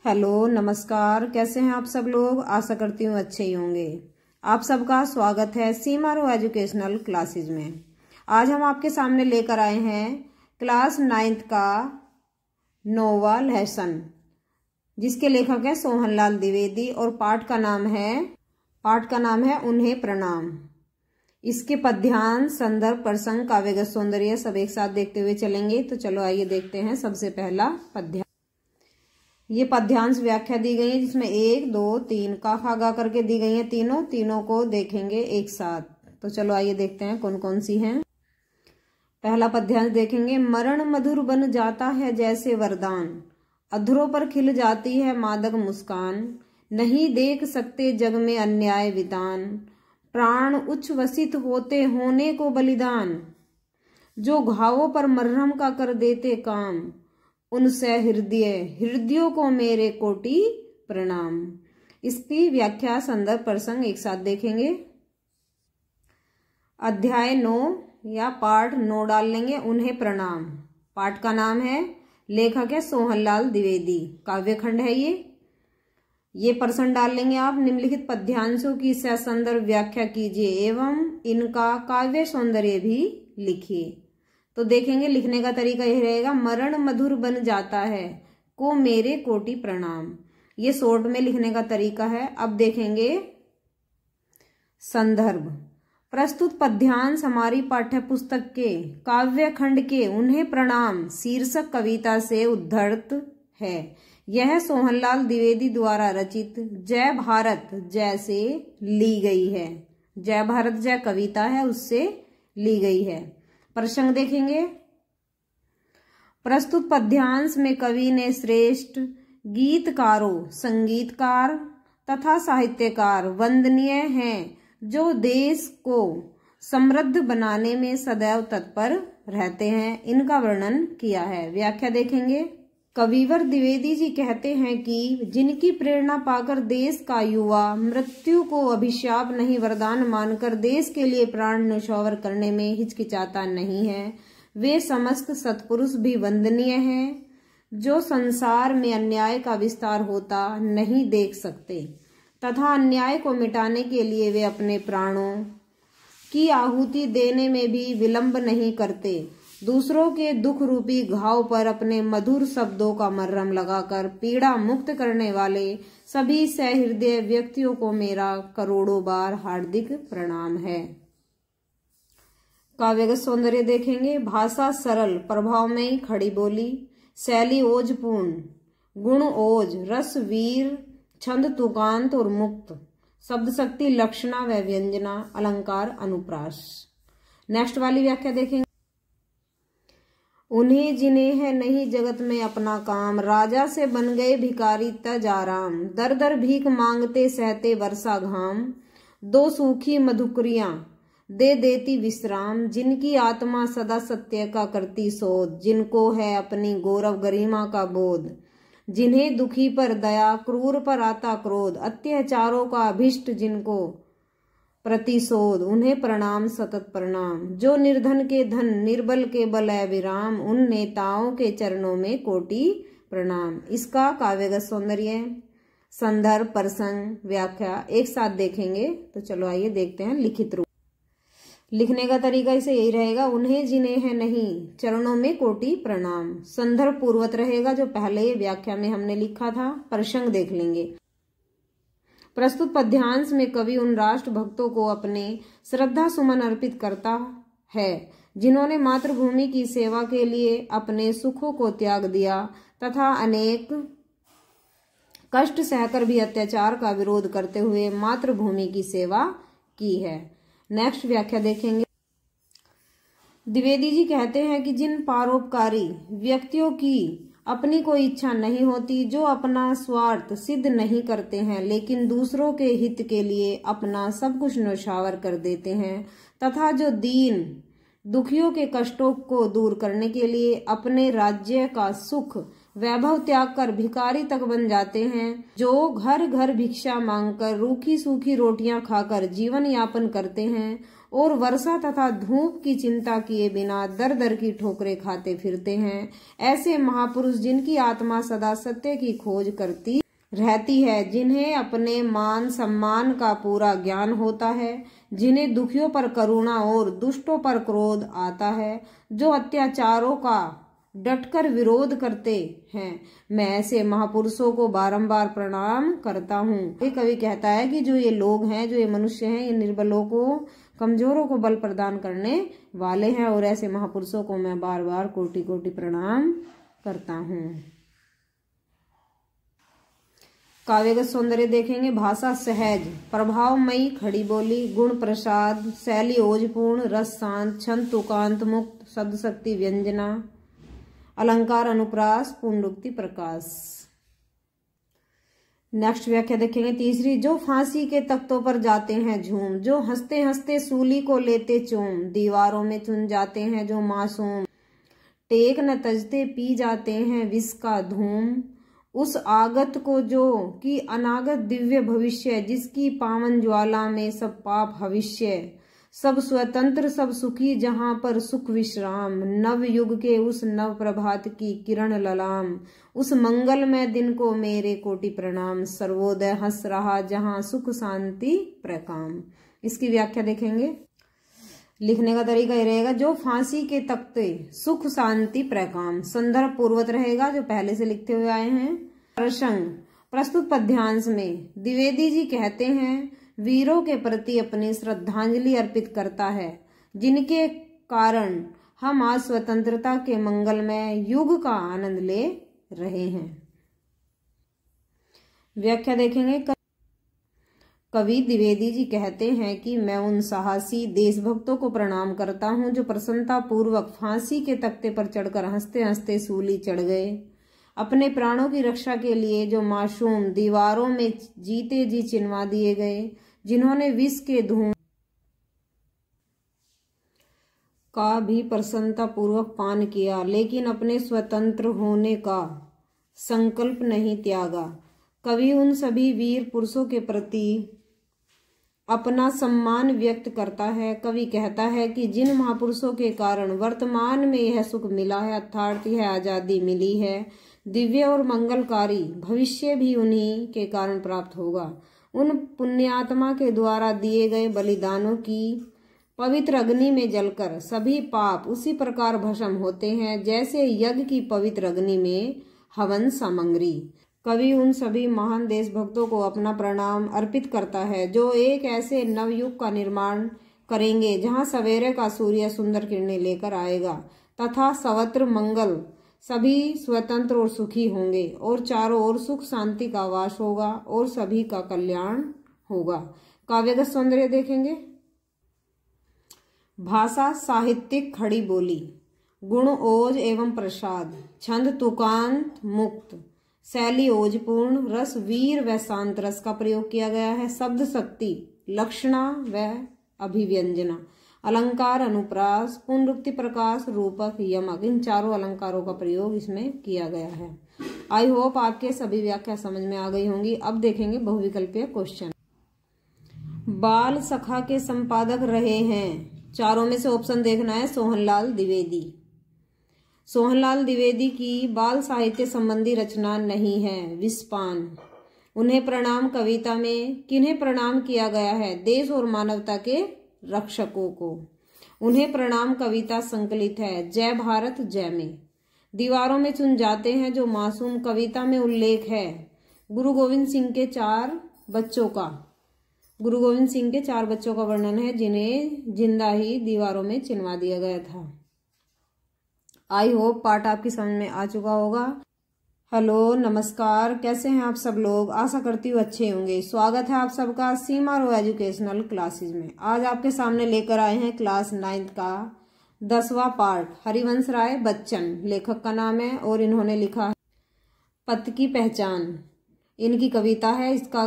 Hello नमस्कार, कैसे हैं आप सब लोग। आशा करती हूँ अच्छे ही होंगे। आप सबका स्वागत है सीमारो एजुकेशनल क्लासेज में। आज हम आपके सामने लेकर आए हैं क्लास 9th का नोवा लेसन, जिसके लेखक है सोहनलाल द्विवेदी और पाठ का नाम है उन्हें प्रणाम। इसके पद्यांश, संदर्भ, प्रसंग, काव्यगत सौंदर्य सब एक साथ देखते हुए चलेंगे। तो चलो आइए देखते हैं। सबसे पहला पद्यांश। ये पद्यांश व्याख्या दी गई है, जिसमें 1, 2, 3 का खा गा करके दी गई है। तीनों को देखेंगे एक साथ। तो चलो आइए देखते हैं कौन कौन सी हैं। पहला पद्यांश देखेंगे। मरण मधुर बन जाता है जैसे वरदान, अधरों पर खिल जाती है मादक मुस्कान। नहीं देख सकते जग में अन्याय वितान, प्राण उच्छ्वसित होते होने को बलिदान। जो घावों पर मरहम का कर देते काम, उनसे हृदयों को मेरे कोटि प्रणाम। इसकी व्याख्या, संदर्भ, प्रसंग एक साथ देखेंगे। अध्याय 9 या पाठ 9 डाल लेंगे। उन्हें प्रणाम। पाठ का नाम है, लेखक है सोहनलाल द्विवेदी, काव्यखंड है ये प्रश्न डाल लेंगे आप। निम्नलिखित पद्यांशों की संदर्भ व्याख्या कीजिए एवं इनका काव्य सौंदर्य भी लिखिए। तो देखेंगे लिखने का तरीका यही रहेगा। मरण मधुर बन जाता है को मेरे कोटि प्रणाम। ये शॉर्ट में लिखने का तरीका है। अब देखेंगे संदर्भ। प्रस्तुत पद्यांश हमारी पाठ्य पुस्तक के काव्य खंड के उन्हें प्रणाम शीर्षक कविता से उद्धृत है। यह सोहनलाल द्विवेदी द्वारा रचित जय भारत जय से ली गई है। जय भारत जय कविता है, उससे ली गई है। प्रसंग देखेंगे। प्रस्तुत पद्यांश में कवि ने श्रेष्ठ गीतकारों, संगीतकार तथा साहित्यकार वंदनीय हैं, जो देश को समृद्ध बनाने में सदैव तत्पर रहते हैं, इनका वर्णन किया है। व्याख्या देखेंगे। कविवर द्विवेदी जी कहते हैं कि जिनकी प्रेरणा पाकर देश का युवा मृत्यु को अभिशाप नहीं वरदान मानकर देश के लिए प्राण न्यौछावर करने में हिचकिचाता नहीं है, वे समस्त सत्पुरुष भी वंदनीय हैं, जो संसार में अन्याय का विस्तार होता नहीं देख सकते तथा अन्याय को मिटाने के लिए वे अपने प्राणों की आहुति देने में भी विलंब नहीं करते। दूसरों के दुख रूपी घाव पर अपने मधुर शब्दों का मरहम लगाकर पीड़ा मुक्त करने वाले सभी सहृदय व्यक्तियों को मेरा करोड़ों बार हार्दिक प्रणाम है। काव्यगत सौंदर्य देखेंगे। भाषा सरल, प्रभावमयी, खड़ी बोली, शैली ओजपूर्ण, गुण ओज, रस वीर, छंद तुकांत और मुक्त, शब्द शक्ति, लक्षणा व व्यंजना, अलंकार, अनुप्रास। नेक्स्ट वाली व्याख्या देखेंगे। उन्हें जिन्हें है नहीं जगत में अपना काम, राजा से बन गए भिखारी तज आराम। दर दर भीख मांगते सहते वर्षा घाम, दो सूखी मधुकरियां दे देती विश्राम। जिनकी आत्मा सदा सत्य का करती शोध, जिनको है अपनी गौरव गरिमा का बोध। जिन्हें दुखी पर दया, क्रूर पर आता क्रोध, अत्याचारों का अभिष्ट जिनको प्रतिशोध, उन्हें प्रणाम सतत प्रणाम। जो निर्धन के धन, निर्बल के बल विराम, उन नेताओं के चरणों में कोटि प्रणाम। इसका काव्यगत सौंदर्य, संदर्भ, प्रसंग, व्याख्या एक साथ देखेंगे। तो चलो आइए देखते हैं लिखित रूप। लिखने का तरीका इसे यही रहेगा। उन्हें जिन्हें है नहीं चरणों में कोटि प्रणाम। संदर्भ पूर्वत रहेगा, जो पहले व्याख्या में हमने लिखा था। प्रसंग देख लेंगे। प्रस्तुत पद्यांश में कवि उन राष्ट्र भक्तों को अपने श्रद्धा सुमन अर्पित करता है, जिन्होंने मातृभूमि की सेवा के लिए अपने सुखों को त्याग दिया तथा अनेक कष्ट सहकर भी अत्याचार का विरोध करते हुए मातृभूमि की सेवा की है। नेक्स्ट व्याख्या देखेंगे। द्विवेदी जी कहते हैं कि जिन परोपकारी व्यक्तियों की अपनी कोई इच्छा नहीं होती, जो अपना स्वार्थ सिद्ध नहीं करते हैं, लेकिन दूसरों के हित के लिए अपना सब कुछ न्यौछावर कर देते हैं, तथा जो दीन दुखियों के कष्टों को दूर करने के लिए अपने राज्य का सुख वैभव त्याग कर भिखारी तक बन जाते हैं, जो घर घर भिक्षा मांगकर रूखी सूखी रोटियां खाकर जीवन यापन करते हैं, और वर्षा तथा धूप की चिंता किए बिना दर दर की ठोकरें खाते फिरते हैं। ऐसे महापुरुष जिनकी आत्मा सदा सत्य की खोज करती रहती है, जिन्हें अपने मान सम्मान का पूरा ज्ञान होता है, जिन्हें दुखियों पर करुणा और दुष्टों पर क्रोध आता है, जो अत्याचारों का डटकर विरोध करते हैं, मैं ऐसे महापुरुषों को बारंबार प्रणाम करता हूँ। कवि कहता है कि जो ये लोग हैं, जो ये मनुष्य हैं, ये निर्बलों को, कमजोरों को बल प्रदान करने वाले हैं और ऐसे महापुरुषों को मैं बार बार कोटि कोटि प्रणाम करता हूँ। काव्यगत सौंदर्य देखेंगे। भाषा सहज, प्रभावमयी खड़ी बोली, गुण प्रसाद, शैली ओजपूर्ण, रस शांत, छंद तुकांत मुक्त, शब्द शक्ति व्यंजना, अलंकार अनुप्रास, पुनरुक्ति प्रकाश। नेक्स्ट व्याख्या देखेंगे। तीसरी, जो फांसी के तख्तों पर जाते हैं झूम, जो हंसते हंसते सूली को लेते चूम, दीवारों में चुन जाते हैं जो मासूम, टेक न तजते पी जाते हैं विष का धूम, उस आगत को जो कि अनागत दिव्य भविष्य, जिसकी पावन ज्वाला में सब पाप भविष्य, सब स्वतंत्र सब सुखी जहां पर सुख विश्राम, नव युग के उस नव प्रभात की किरण ललाम, उस मंगलमय दिन को मेरे कोटि प्रणाम, सर्वोदय हंस रहा जहां सुख शांति प्रकाम। इसकी व्याख्या देखेंगे। लिखने का तरीका ये रहेगा, जो फांसी के तख्ते सुख शांति प्रकाम, संदर्भ पूर्वत रहेगा जो पहले से लिखते हुए आए हैं। प्रसंग प्रस्तुत पद्यांश में द्विवेदी जी कहते हैं, वीरों के प्रति अपनी श्रद्धांजलि अर्पित करता है, जिनके कारण हम आज स्वतंत्रता के मंगलमय युग का आनंद ले रहे हैं। व्याख्या देखेंगे। कवि द्विवेदी जी कहते हैं कि मैं उन साहसी देशभक्तों को प्रणाम करता हूं जो प्रसन्नता पूर्वक फांसी के तख्ते पर चढ़कर हंसते हंसते सूली चढ़ गए, अपने प्राणों की रक्षा के लिए जो मासूम दीवारों में जीते जी चिनवा दिए गए, जिन्होंने विष के धूम का भी प्रसन्नता पूर्वक पान किया, लेकिन अपने स्वतंत्र होने का संकल्प नहीं त्यागा। कवि उन सभी वीर पुरुषों के प्रति अपना सम्मान व्यक्त करता है। कवि कहता है कि जिन महापुरुषों के कारण वर्तमान में यह सुख मिला है, अर्थात यह आजादी मिली है, दिव्य और मंगलकारी भविष्य भी उन्हीं के कारण प्राप्त होगा। उन पुण्यात्मा के द्वारा दिए गए बलिदानों की पवित्र अग्नि में जलकर सभी पाप उसी प्रकार भस्म होते हैं जैसे यज्ञ की पवित्र अग्नि में हवन सामग्री। कवि उन सभी महान देशभक्तों को अपना प्रणाम अर्पित करता है जो एक ऐसे नवयुग का निर्माण करेंगे जहां सवेरे का सूर्य सुंदर किरणें लेकर आएगा तथा सर्वत्र मंगल, सभी स्वतंत्र और सुखी होंगे और चारों ओर सुख शांति का वास होगा और सभी का कल्याण होगा। काव्यगत सौंदर्य देखेंगे। भाषा साहित्यिक खड़ी बोली, गुण ओज एवं प्रसाद, छंद तुकांत मुक्त, शैली ओजपूर्ण, रस वीर व शांत रस का प्रयोग किया गया है। शब्द शक्ति, लक्षणा व अभिव्यंजना, अलंकार अनुप्रास, पुनरुक्ति प्रकाश, रूपक, यमक, इन चारों अलंकारों का प्रयोग इसमें किया गया है। आई होप आपके सभी व्याख्या समझ में आ गई होंगी। अब देखेंगे बहुविकल्पीय क्वेश्चन। बाल सखा के संपादक रहे हैं, चारों में से ऑप्शन देखना है। सोहनलाल द्विवेदी। सोहनलाल द्विवेदी की बाल साहित्य संबंधी रचना नहीं है। विस्पान। उन्हें प्रणाम कविता में किन्हें प्रणाम किया गया है? देश और मानवता के रक्षकों को। उन्हें प्रणाम कविता संकलित है जय भारत जय में। दीवारों में चुन जाते हैं जो मासूम कविता में उल्लेख है गुरु गोविंद सिंह के चार बच्चों का वर्णन है जिन्हें जिंदा ही दीवारों में चिनवा दिया गया था। आई होप पाठ आपकी समझ में आ चुका होगा। हेलो नमस्कार, कैसे हैं आप सब लोग? आशा करती हूँ अच्छे होंगे। स्वागत है आप सबका सीमा रो एजुकेशनल क्लासेज में। आज आपके सामने लेकर आए हैं क्लास 9th का 10वां पार्ट। हरिवंश राय बच्चन लेखक का नाम है और इन्होंने लिखा है पथ की पहचान। इनकी कविता है। इसका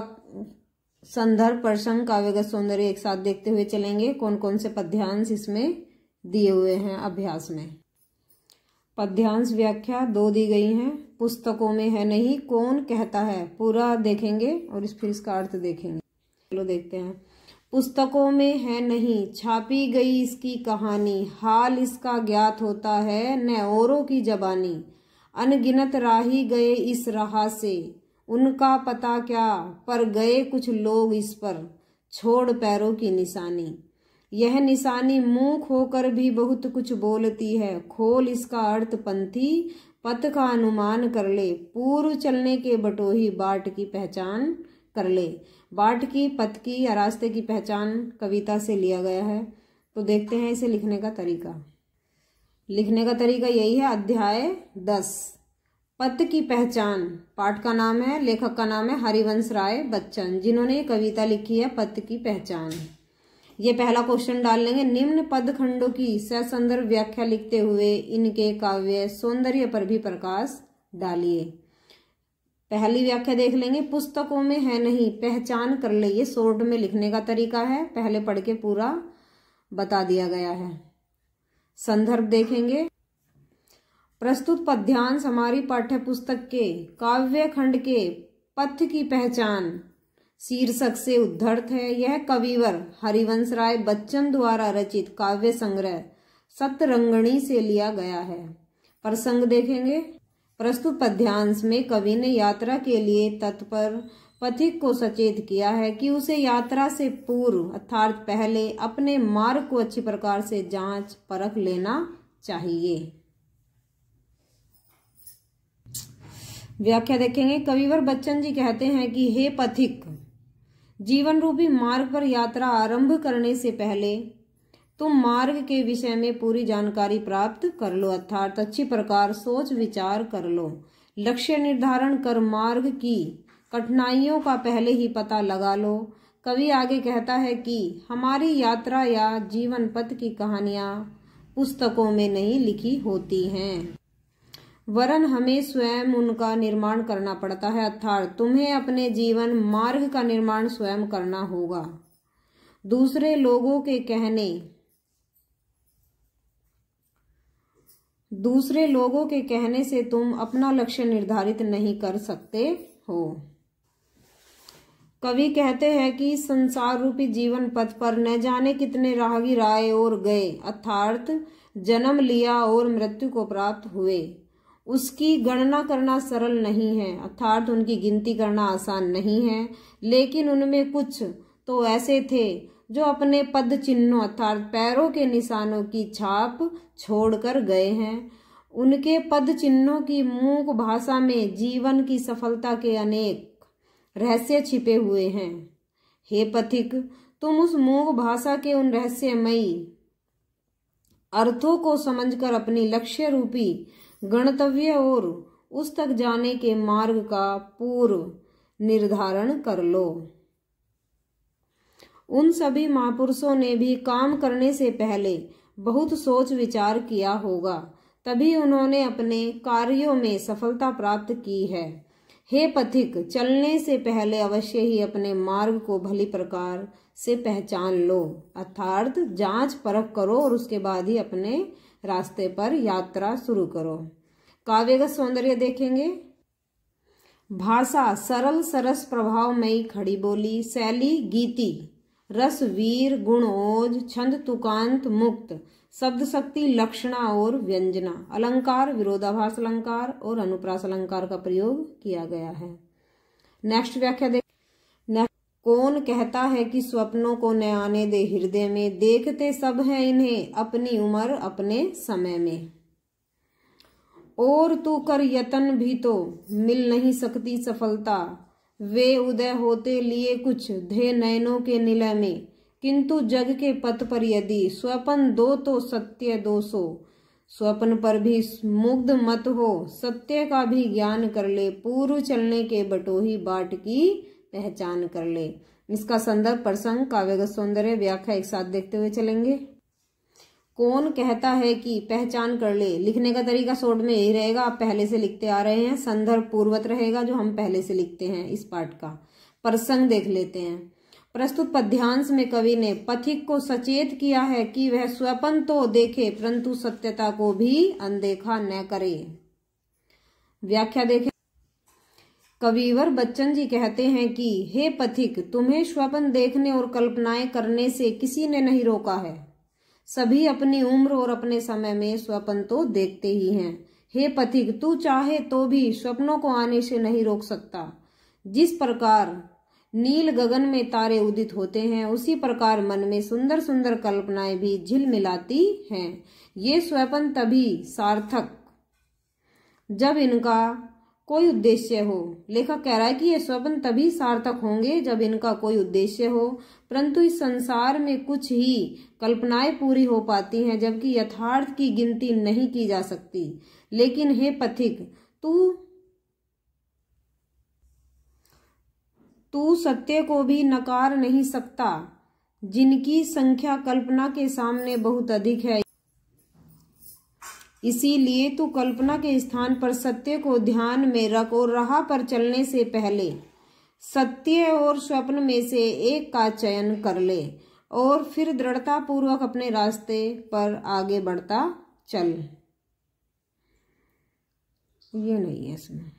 संदर्भ, प्रसंग, काव्यगत सौंदर्य एक साथ देखते हुए चलेंगे। कौन कौन से पद्यांश इसमें दिए हुए हैं अभ्यास में। पद्यांश व्याख्या 2 दी गई हैं, पुस्तकों में है नहीं। कौन कहता है पूरा देखेंगे और फिर इसका अर्थ देखेंगे। चलो देखते हैं। पुस्तकों में है नहीं छापी गई इसकी कहानी, हाल इसका ज्ञात होता है न औरों की जबानी। अनगिनत राही गए इस राह से, उनका पता क्या, पर गए कुछ लोग इस पर, छोड़ पैरों की निशानी। यह निशानी मूक होकर भी बहुत कुछ बोलती है, खोल इसका अर्थ पंथी, पथ का अनुमान कर ले, पूर्व चलने के बटोही बाट की पहचान कर ले। बाट की, पथ की या रास्ते की पहचान कविता से लिया गया है। तो देखते हैं इसे लिखने का तरीका। लिखने का तरीका यही है। अध्याय 10 पथ की पहचान। पाठ का नाम है, लेखक का नाम है हरिवंश राय बच्चन, जिन्होंने ये कविता लिखी है पथ की पहचान। ये पहला क्वेश्चन डाल लेंगे। निम्न पद खंडों की ससंदर्भ व्याख्या लिखते हुए इनके काव्य सौंदर्य पर भी प्रकाश डालिए। पहली व्याख्या देख लेंगे। पुस्तकों में है नहीं पहचान कर ले, ये शॉर्ट में लिखने का तरीका है, पहले पढ़ के पूरा बता दिया गया है। संदर्भ देखेंगे। प्रस्तुत पद्यांश हमारी पाठ्य पुस्तक के काव्य खंड के पथ की पहचान शीर्षक से उद्धृत है। यह कविवर हरिवंश राय बच्चन द्वारा रचित काव्य संग्रह सतरंगणी से लिया गया है। प्रसंग देखेंगे। प्रस्तुत पद्यांश में कवि ने यात्रा के लिए तत्पर पथिक को सचेत किया है कि उसे यात्रा से पूर्व अर्थात पहले अपने मार्ग को अच्छी प्रकार से जांच परख लेना चाहिए। व्याख्या देखेंगे। कविवर बच्चन जी कहते हैं कि हे पथिक, जीवन रूपी मार्ग पर यात्रा आरंभ करने से पहले तुम मार्ग के विषय में पूरी जानकारी प्राप्त कर लो, अर्थात अच्छी प्रकार सोच विचार कर लो। लक्ष्य निर्धारण कर मार्ग की कठिनाइयों का पहले ही पता लगा लो। कवि आगे कहता है कि हमारी यात्रा या जीवन पथ की कहानियां पुस्तकों में नहीं लिखी होती हैं, वरन हमें स्वयं उनका निर्माण करना पड़ता है, अर्थात तुम्हें अपने जीवन मार्ग का निर्माण स्वयं करना होगा। दूसरे लोगों के कहने से तुम अपना लक्ष्य निर्धारित नहीं कर सकते हो। कवि कहते हैं कि संसार रूपी जीवन पथ पर न जाने कितने राहगीर आए और गए, अर्थात जन्म लिया और मृत्यु को प्राप्त हुए। उसकी गणना करना सरल नहीं है, अर्थात उनकी गिनती करना आसान नहीं है, लेकिन उनमें कुछ तो ऐसे थे जो अपने पद चिन्हों अर्थात पैरों के निशानों की छाप छोड़कर गए हैं। उनके पद चिन्हों की मूक भाषा में जीवन की सफलता के अनेक रहस्य छिपे हुए हैं। हे पथिक, तुम उस मूक भाषा के उन रहस्यमयी अर्थों को समझकर अपनी लक्ष्य रूपी गणतव्य और उस तक जाने के मार्ग का पूर्व निर्धारण कर लो। उन सभी महापुरुषों ने भी काम करने से पहले बहुत सोच विचार किया होगा, तभी उन्होंने अपने कार्यों में सफलता प्राप्त की है। हे पथिक, चलने से पहले अवश्य ही अपने मार्ग को भली प्रकार से पहचान लो, अर्थात जांच परख करो और उसके बाद ही अपने रास्ते पर यात्रा शुरू करो। काव्य का सौंदर्य देखेंगे। भाषा सरल सरस प्रभावमयी खड़ी बोली, शैली गीति, रस वीर गुण ओज, छंद तुकांत मुक्त, शब्द शक्ति लक्षणा और व्यंजना, अलंकार विरोधाभास अलंकार और अनुप्रास अलंकार का प्रयोग किया गया है। नेक्स्ट व्याख्या देख। कौन कहता है कि स्वप्नों को न आने दे हृदय में, देखते सब हैं इन्हें अपनी उम्र अपने समय में। और तू कर यतन भी तो मिल नहीं सकती सफलता, वे उदय होते लिए कुछ धे नयनों के निलय में, किंतु जग के पथ पर यदि स्वप्न दो तो सत्य दो सो, स्वप्न पर भी मुग्ध मत हो, सत्य का भी ज्ञान कर ले, पूर्व चलने के बटोही बाट की पहचान कर ले। इसका संदर्भ प्रसंग काव्यगत सौंदर्य व्याख्या एक साथ देखते हुए चलेंगे। कौन कहता है कि पहचान कर ले, लिखने का तरीका शॉर्ट में यही रहेगा, आप पहले से लिखते आ रहे हैं, संदर्भ पूर्वत रहेगा जो हम पहले से लिखते हैं। इस पाठ का प्रसंग देख लेते हैं। प्रस्तुत पद्यांश में कवि ने पथिक को सचेत किया है कि वह स्वप्न तो देखे परंतु सत्यता को भी अनदेखा न करे। व्याख्या देखें। कविवर बच्चन जी कहते हैं कि हे पथिक, तुम्हें स्वप्न देखने और कल्पनाएं करने से किसी ने नहीं रोका है। सभी अपनी उम्र और अपने समय में स्वप्न तो देखते ही हैं। हे पथिक, तू चाहे तो भी स्वप्नों को आने से नहीं रोक सकता। जिस प्रकार नील गगन में तारे उदित होते हैं, उसी प्रकार मन में सुंदर सुंदर कल्पनाएं भी झिलमिलाती हैं। ये स्वप्न तभी सार्थक जब इनका कोई उद्देश्य हो। लेखक कह रहा है कि ये स्वप्न तभी सार्थक होंगे जब इनका कोई उद्देश्य हो, परंतु इस संसार में कुछ ही कल्पनाएं पूरी हो पाती हैं, जबकि यथार्थ की गिनती नहीं की जा सकती। लेकिन हे पथिक, तू सत्य को भी नकार नहीं सकता, जिनकी संख्या कल्पना के सामने बहुत अधिक है। इसीलिए तू कल्पना के स्थान पर सत्य को ध्यान में रख और राह पर चलने से पहले सत्य और स्वप्न में से एक का चयन कर ले और फिर दृढ़ता पूर्वक अपने रास्ते पर आगे बढ़ता चल। ये नहीं है इसमें।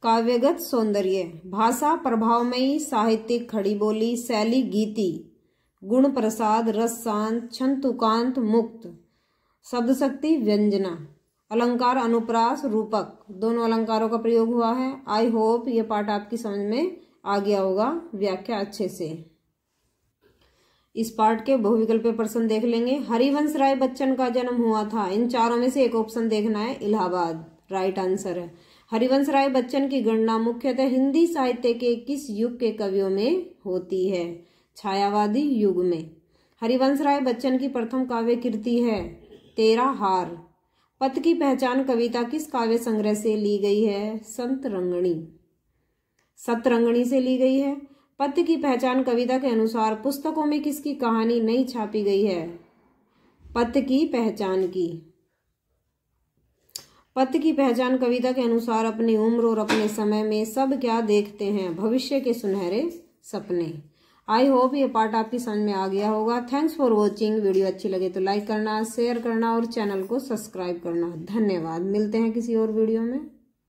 काव्यगत सौंदर्य, भाषा प्रभावमयी, साहित्यिक खड़ी बोली, शैली गीति, गुण प्रसाद, रस शांत, छंतुकांत मुक्त, शब्द शक्ति व्यंजना, अलंकार अनुप्रास रूपक, दोनों अलंकारों का प्रयोग हुआ है। आई होप ये पाठ आपकी समझ में आ गया होगा, व्याख्या अच्छे से। इस पाठ के बहुविकल्पीय प्रश्न देख लेंगे। हरिवंश राय बच्चन का जन्म हुआ था। इन चारों में से एक ऑप्शन देखना है, इलाहाबाद राइट आंसर है। हरिवंश राय बच्चन की गणना मुख्यतः हिंदी साहित्य के किस युग के कवियों में होती है? छायावादी युग में। हरिवंश राय बच्चन की प्रथम काव्य कृति है तेरा हार। पथ की पहचान कविता किस काव्य संग्रह से ली गई है? सतरंगिणी से ली गई है। पथ की पहचान कविता के अनुसार पुस्तकों में किसकी कहानी नहीं छापी गई है? पथ की पहचान कविता के अनुसार अपनी उम्र और अपने समय में सब क्या देखते हैं? भविष्य के सुनहरे सपने। आई होप ये पार्ट आपकी समझ में आ गया होगा। Thanks for watching. वीडियो अच्छी लगे तो लाइक करना, शेयर करना और चैनल को सब्सक्राइब करना। धन्यवाद। मिलते हैं किसी और वीडियो में।